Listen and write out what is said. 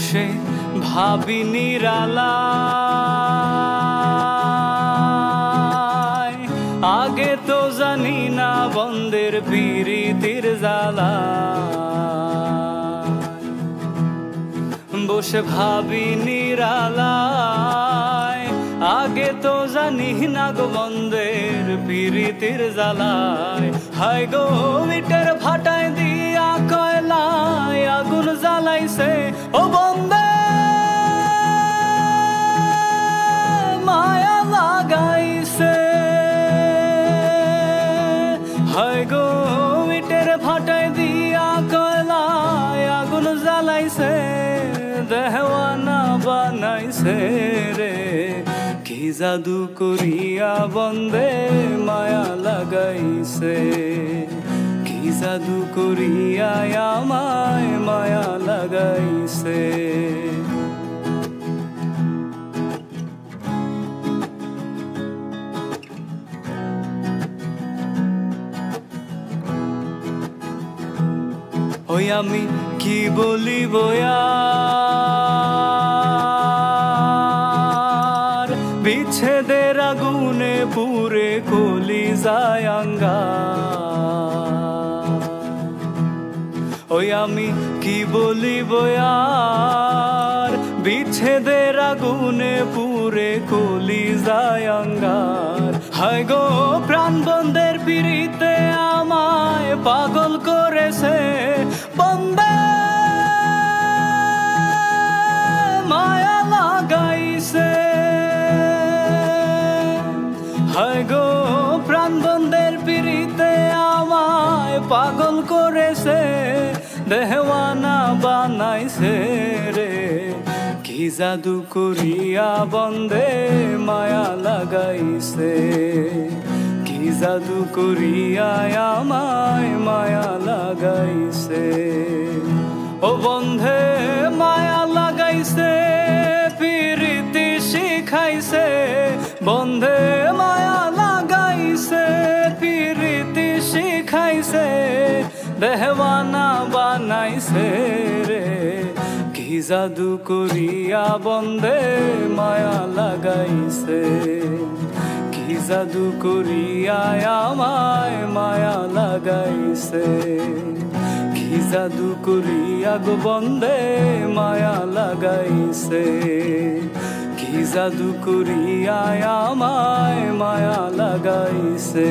বসে ভাবি নিরালায়, আগে তো জানি না বন্ধের পিরিতির জ্বালা। বসে ভাবি নিরালায়, আগে তো জানি না গো বন্ধের পিরিতির জ্বালায়। হায় গো ইটের ভাটায় দিয়া কয়লায় আগুন জ্বালাইছে ও বন্ধে মায়া লাগাইছে। হায় গো ইটের ভাটায় দিয়া কয়লায় আগুন জ্বালাইছে, দেওয়ানা বানাইছে রে। কি জাদু করিয়া বন্ধে মায়া লাগাইছে, কি জাদু করিয়া আমায় মায়া লাগাইছে। ওই আমি কি বলিব আর, বিচ্ছেদের আগুনে পুরে কলিজায় আঙ্গার। ওই আমি কি বলিব আর, বিচ্ছেদের আগুনে পুরে কলিজায় আঙ্গার। হায় গো প্রাণ বন্ধের পিরিতে আমায় পাগল করেছে বন্ধে মায়া লাগাইছে। হায় গো প্রাণ বন্ধের পিরিতে আমায় পাগল করেছে, দেওয়ানা বানাইছে রে। কি জাদু করিয়া বন্ধে মায়া লাগাইছে, কি জাদু করিয়া আমায় মায়া লাগাইছে। ও বন্ধে মায়া লাগাইছে, পিরিতি শিখাইছে বন্ধে মায়া লাগাইছে, পিরিতি শিখাইছে, দেওয়ানা বানাইছে রে। কি জাদু করিয়া বন্ধে মায়া লাগাইছে, কি জাদু করিয়া আমায় মায়া লাগাইছে, কি জাদু করিয়া গো বন্ধে মায়া লাগাইছে, কি জাদু করিয়া আমায় মায়া লাগাইছে।